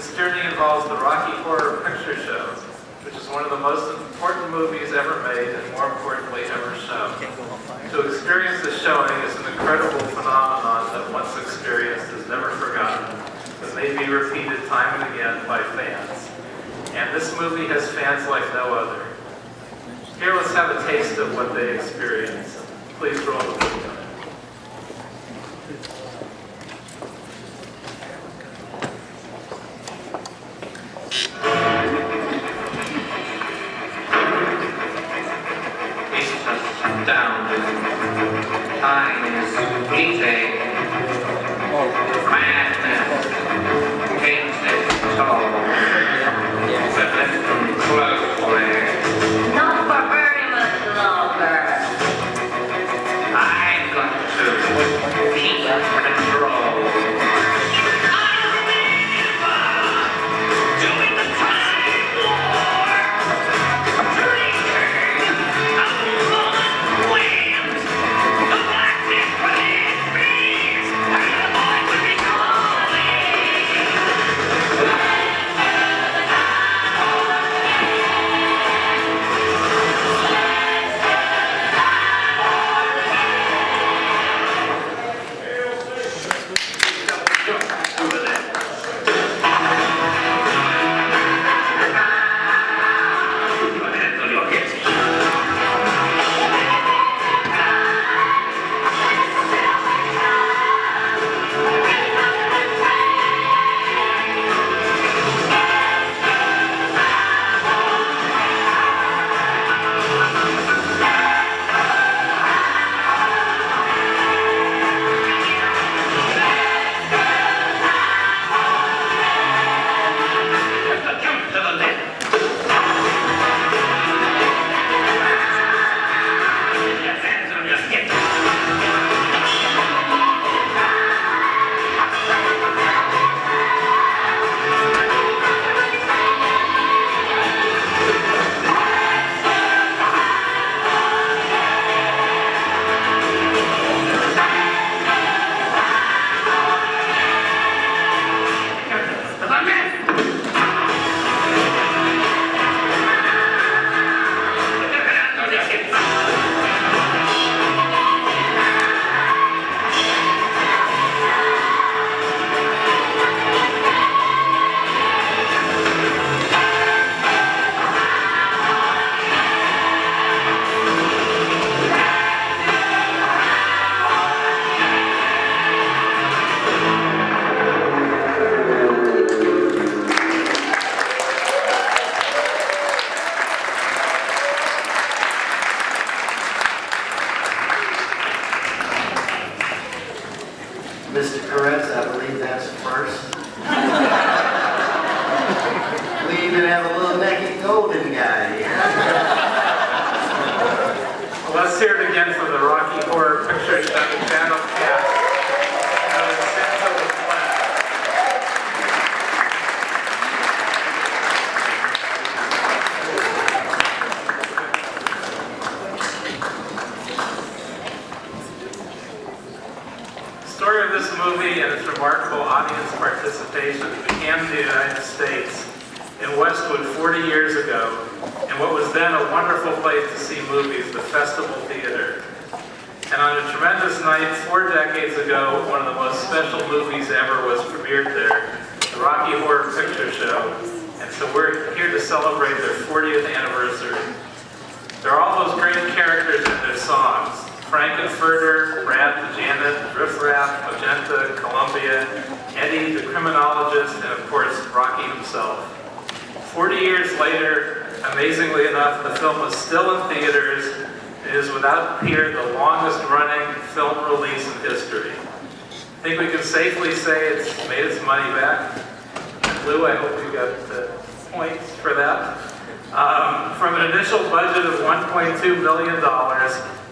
This journey involves the Rocky Horror Picture Show, which is one of the most important movies ever made and, more importantly, ever shown. To experience the showing is an incredible phenomenon that, once experienced, is never forgotten, but may be repeated time and again by fans. And this movie has fans like no other. Here, let's have a taste of what they experience. Please roll the video. Down. Time is fleeting. Madness paints it tall. But listen closely. Not for very much longer. I've got to keep control. I remember doing the time war. Drinking a wind. The black different bees. And the boy would be calling. Mr. Koretz, I believe that's first. We even have a little naked golden guy. Well, let's hear it again for the Rocky Horror Picture Show channel cast. The story of this movie and its remarkable audience participation began in the United States in Westwood 40 years ago, in what was then a wonderful place to see movies, the Festival Theater. And on a tremendous night 4 decades ago, one of the most special movies ever was premiered there, the Rocky Horror Picture Show. And so we're here to celebrate their 40th anniversary. There are all those great characters in their songs. Frankenfurter, Brad the Janet, Riff Raff, Magenta, Columbia, Eddie the criminologist, and of course, Rocky himself. 40 years later, amazingly enough, the film is still in theaters. It is without peer the longest running film release in history. I think we can safely say it's made its money back. Lou, I hope you got points for that. From an initial budget of $1.2 million,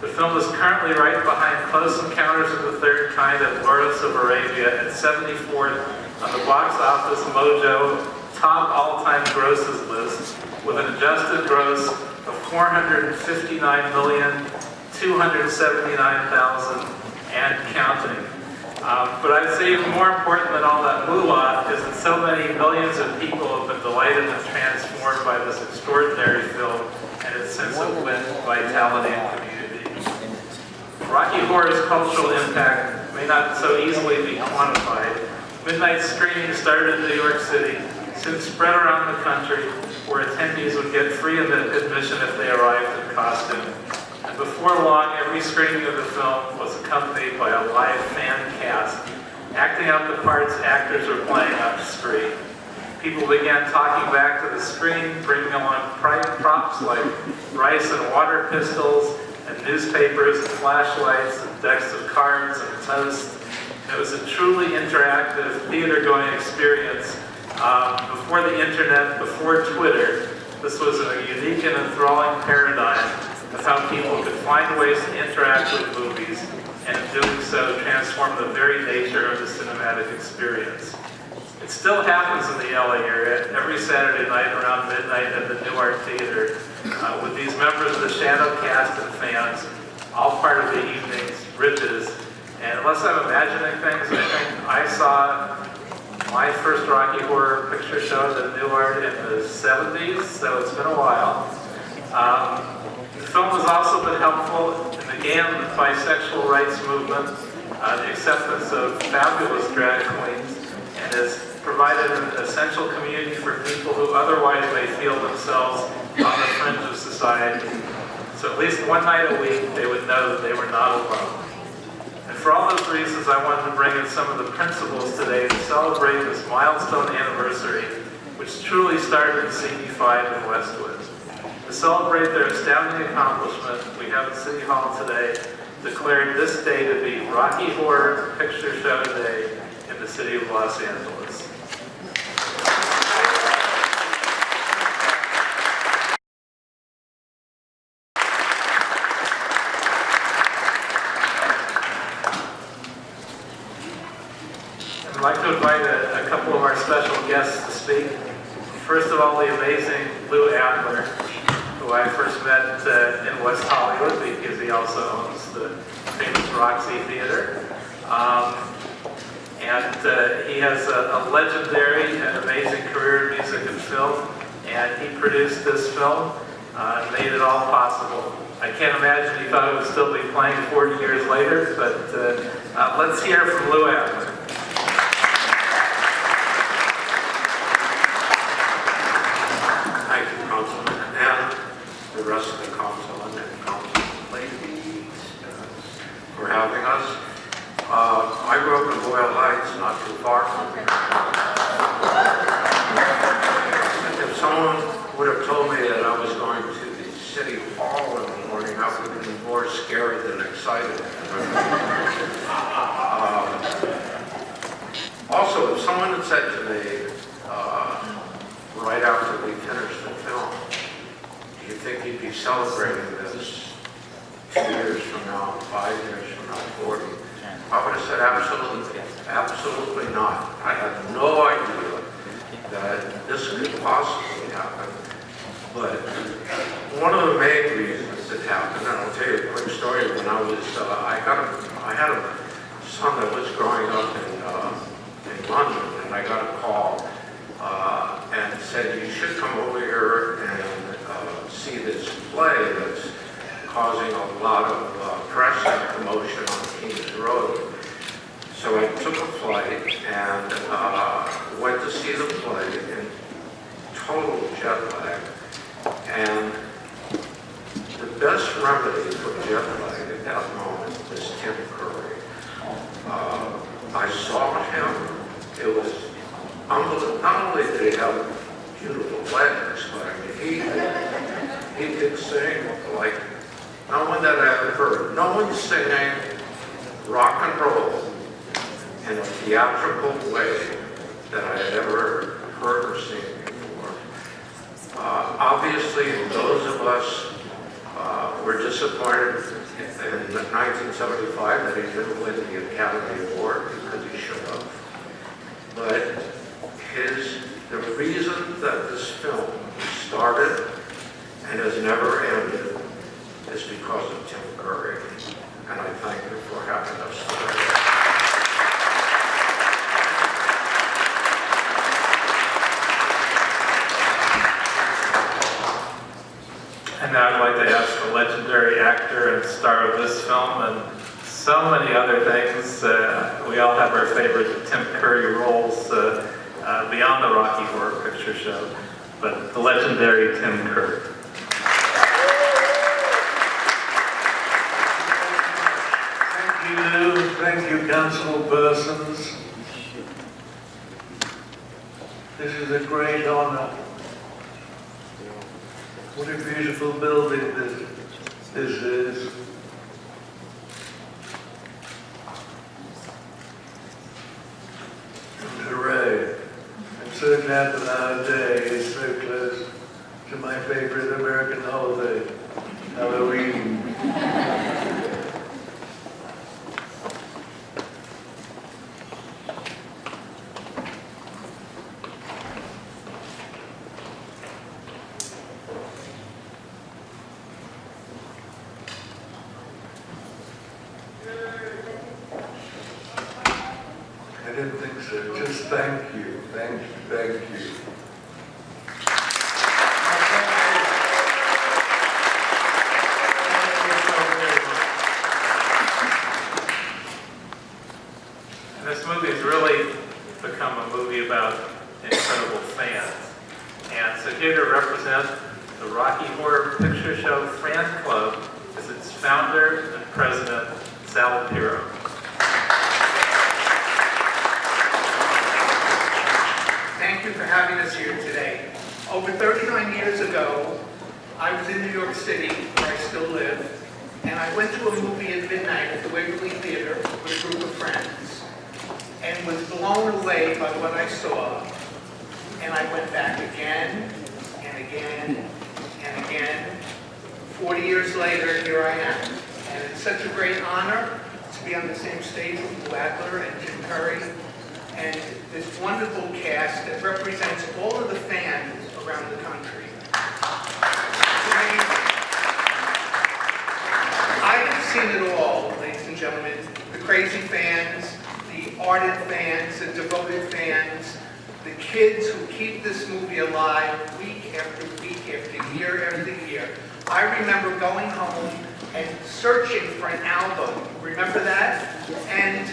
the film is currently right behind Close Encounters of the Third Kind and Lawrence of Arabia at 74th on the box office Mojo top all-time grosses list, with an adjusted gross of $459,279,000 and counting. But I'd say even more important than all that moolah is its So many millions of people have been delighted and transformed by this extraordinary film and its sense of wit, vitality, and community. Rocky Horror's cultural impact may not so easily be quantified. Midnight screenings started in New York City, soon spread around the country, where attendees would get free admission if they arrived in costume. And before long, every screening of the film was accompanied by a live fan cast, acting out the parts actors were playing on the screen. People began talking back to the screen, bringing along props like rice and water pistols, and newspapers, and flashlights, and decks of cards, and toast. It was a truly interactive theater-going experience. Before the internet, before Twitter, this was a unique and enthralling paradigm of how people could find ways to interact with movies, and in doing so, transform the very nature of the cinematic experience. It still happens in the LA area every Saturday night around midnight at the New Art Theater, with these members of the shadow cast and fans, all part of the evening's riches. And unless I'm imagining things, I think I saw my first Rocky Horror Picture Show at the New Art in the 70s, so it's been a while. The film has also been helpful in the gay and bisexual rights movement, the acceptance of fabulous drag queens, and has provided an essential community for people who otherwise may feel themselves on the fringe of society. So at least one night a week, they would know that they were not alone. And for all those reasons, I wanted to bring in some of the principles today to celebrate this milestone anniversary, which truly started in CD5 in Westwood. To celebrate their astounding accomplishment, we have at City Hall today declared this day to be Rocky Horror Picture Show Day in the city of Los Angeles. I'd like to invite a couple of our special guests to speak. First of all, the amazing Lou Adler, who I first met in West Hollywood because he also owns the famous Roxy Theater. He has a legendary and amazing career in music and film, and he produced this film and made it all possible. I can't imagine he thought it would still be playing 40 years later, but let's hear from Lou Adler. Thank you, Councilman, and the rest of the council and council ladies for having us. I grew up in Boyle Heights, not too far from here. If someone would have told me that I was going to the city hall in the morning, I would have been more scared than excited. Also, if someone had said to me, right after we finished the film, do you think you'd be celebrating this 2 years from now, 5 years from now, 40? I would have said absolutely, absolutely not. I had no idea that this could possibly happen. But one of the main reasons it happened, and I'll tell you a quick story. When I was, I had a son that was growing up in London, and I got a call and said, you should come over here and see this play that's causing a lot of press and promotion on Kings Road. So I took a flight and went to see the play in total jet lag. And the best remedy for jet lag at that moment was Tim Curry. I saw him. It was unbelievable. Not only did he have beautiful legs, but I mean, he could sing like no one that I ever heard. No one singing rock and roll in a theatrical way that I had ever heard or seen before. Obviously, those of us were disappointed in 1975 that he didn't win the Academy Award because he should have. But the reason that this film started and has never ended is because of Tim Curry. And I thank you for having us today. legendary actor and star of this film and so many other things. We all have our favorite Tim Curry roles beyond the Rocky Horror Picture Show, but the legendary Tim Curry. Thank you, council persons. This is a great honor. What a beautiful building this is. And hooray. I'm so glad that our day is so close to my favorite American holiday, Halloween. I didn't think so. Just thank you. Thank you. And this movie has really become a movie about incredible fans. And so here to represent the Rocky Horror Picture Show Fan Club is its founder and president, Sal Piro. Thank you for having us here today. Over 39 years ago, I was in New York City, where I still live, and I went to a movie at midnight at the Waverly Theater with a group of friends, and was blown away by what I saw. And I went back again, and again, and again. 40 years later, here I am. And it's such a great honor to be on the same stage with Lou Adler and Tim Curry, and this wonderful cast that represents all of the fans around the country. I have seen it all, ladies and gentlemen. The crazy fans, the ardent fans, the devoted fans, the kids who keep this movie alive week after week after year after year. I remember going home and searching for an album, remember that? And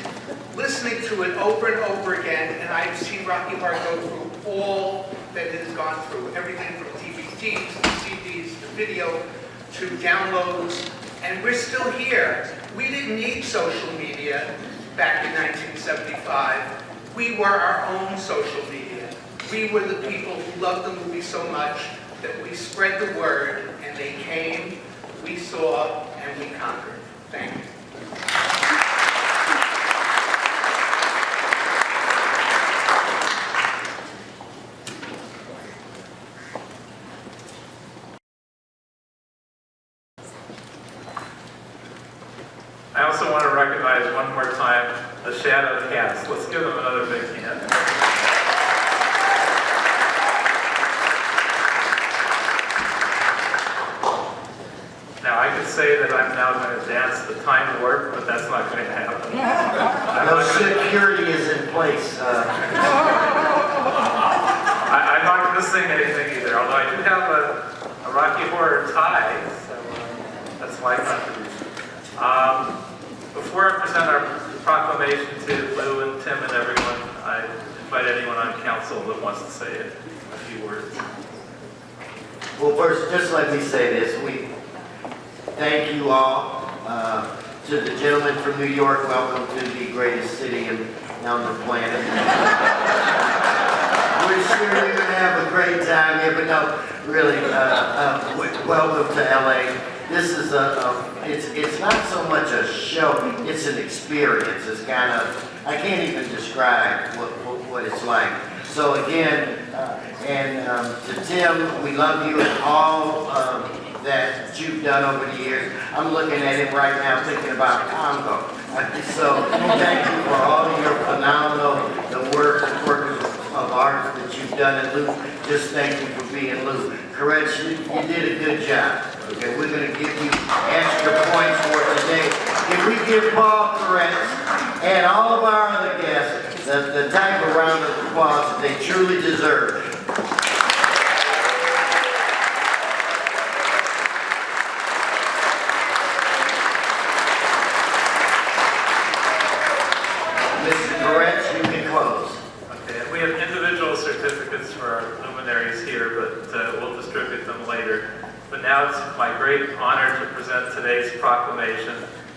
listening to it over and over again, and I've seen Rocky Horror go through all that it has gone through, everything from DVDs to CDs to video to downloads, and we're still here. We didn't need social media back in 1975. We were our own social media. We were the people who loved the movie so much that we spread the word, and they came, we saw, and we conquered. Thank you. I also want to recognize one more time the Shadow Cast. Let's give them another big hand. Now I could say that I'm now going to dance the time warp, but that's not going to happen. No security is in place. I'm not going to sing anything either, although I do have a Rocky Horror tie, so that's my contribution. Before I present our proclamation to Lou and Tim and everyone, I invite anyone on council that wants to say a few words. Well, first, just let me say this. We thank you all. To the gentleman from New York, welcome to the greatest city on the planet. We're sure you're going to have a great time here, but no, really, welcome to LA. This is it's not so much a show, it's an experience. It's kind of, I can't even describe what it's like. So again, to Tim, we love you and all that you've done over the years. I'm looking at him right now thinking about Congo. So thank you for all of your phenomenal, the works of art that you've done. And Lou, just thank you for being Lou. Koretz, you did a good job. Okay, we're going to give you extra points for today. If we give Paul Koretz and all of our other guests the type of round of applause that they truly deserve. now it's my great honor to present today's proclamation,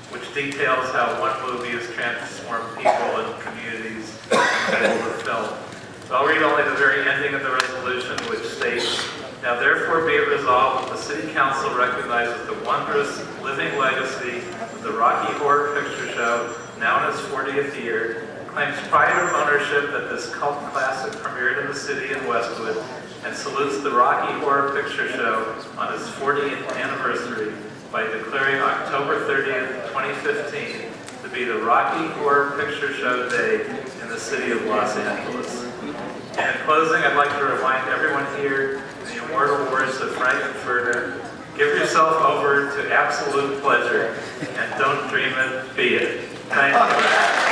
which details how one movie has transformed people and communities over film. So I'll read only the very ending of the resolution, which states, "Now therefore be it resolved that the City Council recognizes the wondrous living legacy of the Rocky Horror Picture Show, now in its 40th year, claims pride of ownership that this cult classic premiered in the city in Westwood, and salutes the Rocky Horror Picture Show on its 40th anniversary by declaring October 30th, 2015 to be the Rocky Horror Picture Show Day in the city of Los Angeles." And in closing, I'd like to remind everyone here the immortal words of Frankenfurter, "Give yourself over to absolute pleasure and don't dream it, be it." Thank you.